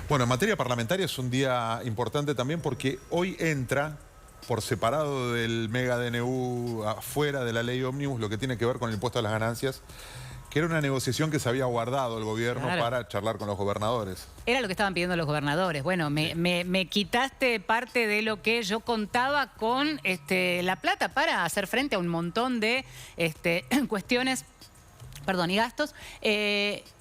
Bueno, en materia parlamentaria es un día importante también porque hoy entra por separado del mega DNU, afuera de la ley ómnibus, lo que tiene que ver con el impuesto a las ganancias, que era una negociación que se había guardado el gobierno para charlar con los gobernadores. Era lo que estaban pidiendo los gobernadores. Bueno, me quitaste parte de lo que yo contaba con la plata para hacer frente a un montón de cuestiones, perdón, y gastos.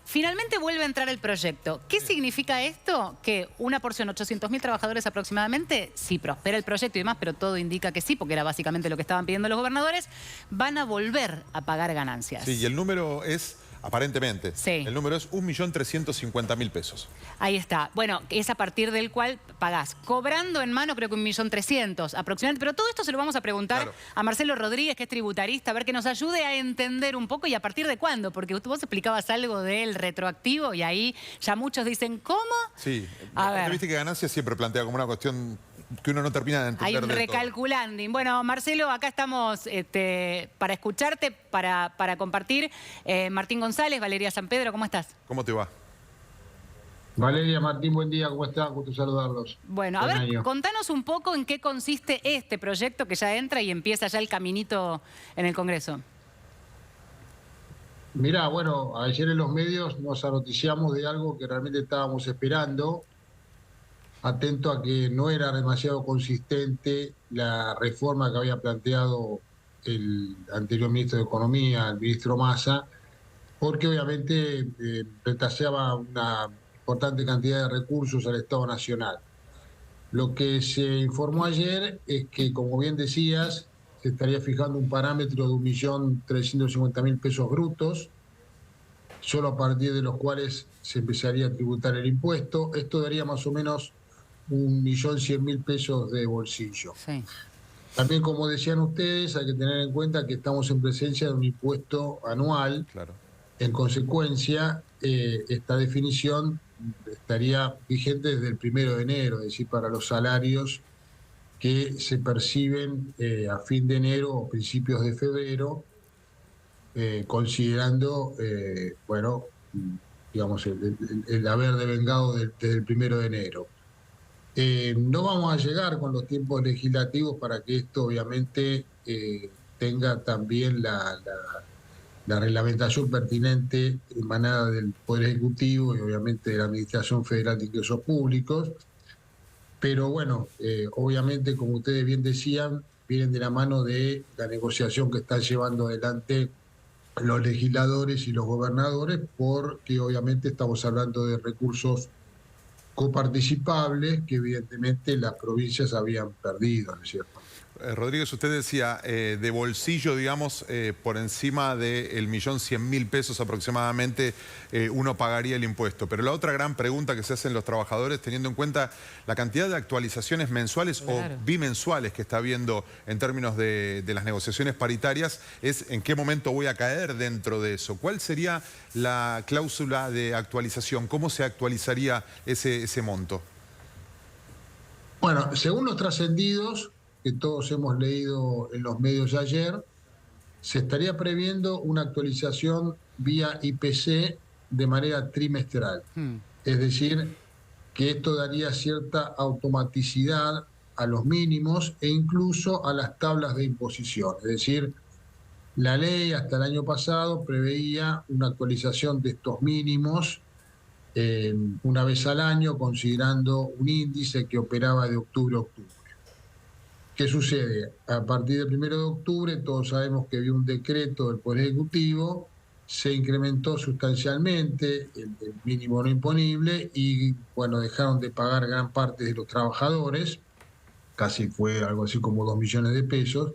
Finalmente vuelve a entrar el proyecto. ¿Qué significa esto? Que una porción, 800.000 trabajadores aproximadamente, si prospera el proyecto y demás, pero todo indica que sí, porque era básicamente lo que estaban pidiendo los gobernadores, van a volver a pagar ganancias. Sí, y el número es, aparentemente, el número es 1.350.000 pesos. Ahí está. Bueno, es a partir del cual pagás. Cobrando en mano creo que 1.300.000 aproximadamente. Pero todo esto se lo vamos a preguntar a Marcelo Rodríguez, que es tributarista, a ver que nos ayude a entender un poco y a partir de cuándo. Porque vos explicabas algo del retroactivo y ahí ya muchos dicen, ¿cómo? Sí. A ver. Viste que ganancias siempre plantea como una cuestión que uno no termina de entender. Hay un recalculanding. Bueno, Marcelo, acá estamos para escucharte, para compartir. Martín González, Valeria San Pedro, ¿cómo estás? ¿Cómo te va? Valeria, Martín, buen día, ¿cómo están? Gusto saludarlos. Bueno, a ver, contanos un poco en qué consiste este proyecto que ya entra y empieza ya el caminito en el Congreso. Mirá, bueno, ayer en los medios nos anoticiamos de algo que realmente estábamos esperando, atento a que no era demasiado consistente la reforma que había planteado el anterior ministro de Economía, el ministro Massa, porque obviamente retaseaba una importante cantidad de recursos al Estado Nacional. Lo que se informó ayer es que, como bien decías, se estaría fijando un parámetro de 1.350.000 pesos brutos, solo a partir de los cuales se empezaría a tributar el impuesto. Esto daría más o menos 1.100.000 pesos de bolsillo. Sí. También, como decían ustedes, hay que tener en cuenta que estamos en presencia de un impuesto anual. Claro. En consecuencia, esta definición estaría vigente desde el 1 de enero, es decir, para los salarios que se perciben a fin de enero o principios de febrero, considerando, bueno, digamos, el haber devengado desde el 1 de enero. No vamos a llegar con los tiempos legislativos para que esto obviamente tenga también la reglamentación pertinente emanada del Poder Ejecutivo y obviamente de la Administración Federal de Ingresos Públicos. Pero bueno, obviamente, como ustedes bien decían, vienen de la mano de la negociación que están llevando adelante los legisladores y los gobernadores, porque obviamente estamos hablando de recursos coparticipables que evidentemente las provincias habían perdido, ¿no es cierto? Rodríguez, usted decía de bolsillo, digamos, por encima del 1.100.000 pesos aproximadamente uno pagaría el impuesto. Pero la otra gran pregunta que se hacen los trabajadores, teniendo en cuenta la cantidad de actualizaciones mensuales o bimensuales que está habiendo en términos de las negociaciones paritarias, es en qué momento voy a caer dentro de eso. ¿Cuál sería la cláusula de actualización? ¿Cómo se actualizaría ese monto? Bueno, según los trascendidos que todos hemos leído en los medios ayer, se estaría previendo una actualización vía IPC de manera trimestral. Es decir, que esto daría cierta automaticidad a los mínimos e incluso a las tablas de imposición. Es decir, la ley hasta el año pasado preveía una actualización de estos mínimos una vez al año, considerando un índice que operaba de octubre a octubre. ¿Qué sucede? A partir del 1 de octubre, todos sabemos que había un decreto del Poder Ejecutivo, se incrementó sustancialmente el mínimo no imponible y, bueno, dejaron de pagar gran parte de los trabajadores, casi fue algo así como 2 millones de pesos.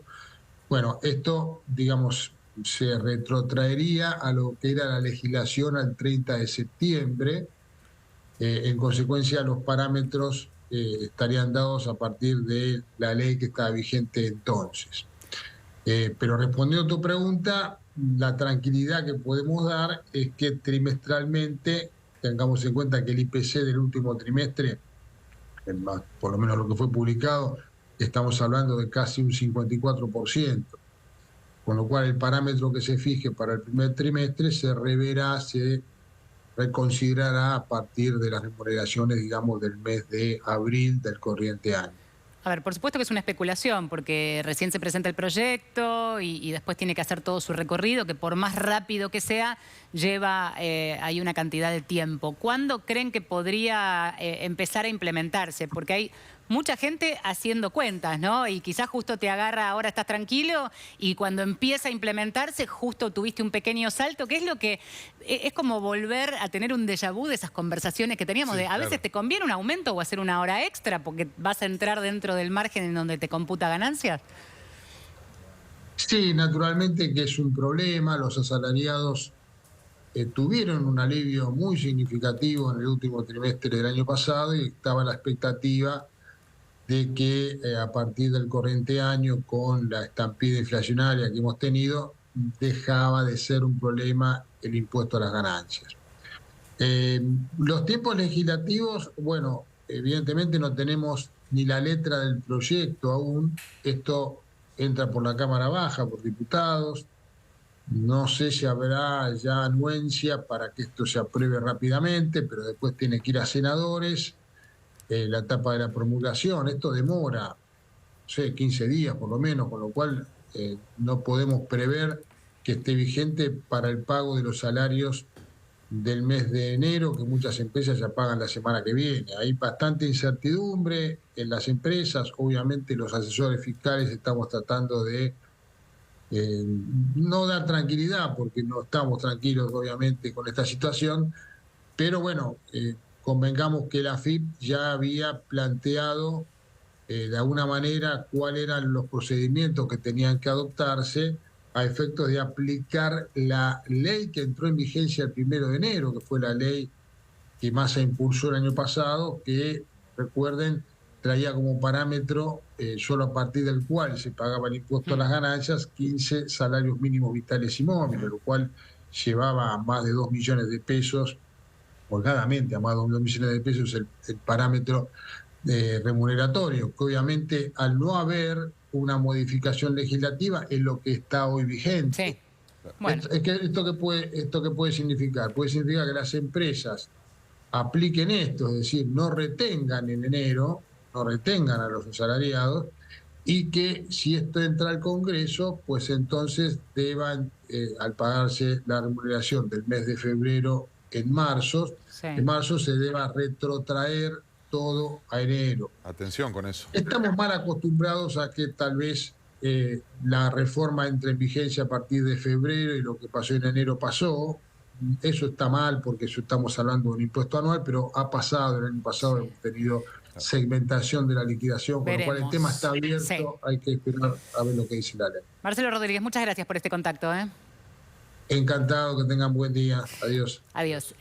Bueno, esto, digamos, se retrotraería a lo que era la legislación al 30 de septiembre. En consecuencia, los parámetros estarían dados a partir de la ley que estaba vigente entonces. Pero respondiendo a tu pregunta, la tranquilidad que podemos dar es que trimestralmente, tengamos en cuenta que el IPC del último trimestre, por lo menos lo que fue publicado, estamos hablando de casi un 54%, con lo cual el parámetro que se fije para el primer trimestre se reverá, se reconsiderará a partir de las remuneraciones, digamos, del mes de abril del corriente año. A ver, por supuesto que es una especulación, porque recién se presenta el proyecto y después tiene que hacer todo su recorrido, que por más rápido que sea, lleva ahí una cantidad de tiempo. ¿Cuándo creen que podría empezar a implementarse? Porque hay mucha gente haciendo cuentas, ¿no? Y quizás justo te agarra, ahora estás tranquilo, y cuando empieza a implementarse, justo tuviste un pequeño salto, que es lo que es como volver a tener un déjà vu de esas conversaciones que teníamos, Sí, de a veces te conviene un aumento o hacer una hora extra, porque vas a entrar dentro del margen en donde te computa ganancias. Sí, naturalmente que es un problema. Los asalariados tuvieron un alivio muy significativo en el último trimestre del año pasado y estaba la expectativa de que a partir del corriente año, con la estampida inflacionaria que hemos tenido, dejaba de ser un problema el impuesto a las ganancias. Los tiempos legislativos, bueno, evidentemente no tenemos ni la letra del proyecto aún. Esto entra por la Cámara Baja, por diputados. No sé si habrá ya anuencia para que esto se apruebe rápidamente, pero después tiene que ir a senadores, la etapa de la promulgación. Esto demora, no sé, 15 días por lo menos, con lo cual no podemos prever que esté vigente para el pago de los salarios del mes de enero, que muchas empresas ya pagan la semana que viene. Hay bastante incertidumbre en las empresas. Obviamente los asesores fiscales estamos tratando de no dar tranquilidad, porque no estamos tranquilos obviamente con esta situación, pero bueno, convengamos que la AFIP ya había planteado de alguna manera cuáles eran los procedimientos que tenían que adoptarse a efectos de aplicar la ley que entró en vigencia el 1 de enero, que fue la ley que Massa impulsó el año pasado, que, recuerden, traía como parámetro, solo a partir del cual se pagaba el impuesto a las ganancias, 15 salarios mínimos vitales y móviles, lo cual llevaba a más de 2 millones de pesos, holgadamente a más de 2 millones de pesos el parámetro remuneratorio, que obviamente al no haber una modificación legislativa es lo que está hoy vigente. Sí. Bueno. ¿Esto qué puede significar? Puede significar que las empresas apliquen esto, es decir, no retengan en enero, no retengan a los asalariados, y que si esto entra al Congreso, pues entonces deban, al pagarse la remuneración del mes de febrero en marzo se deba retrotraer todo a enero. Atención con eso. Estamos mal acostumbrados a que tal vez la reforma entre en vigencia a partir de febrero y lo que pasó en enero pasó. Eso está mal porque eso estamos hablando de un impuesto anual, pero ha pasado, el año pasado hemos tenido segmentación de la liquidación, con lo cual el tema está abierto, hay que esperar a ver lo que dice la ley. Marcelo Rodríguez, muchas gracias por este contacto. Encantado, que tengan buen día. Adiós. Adiós.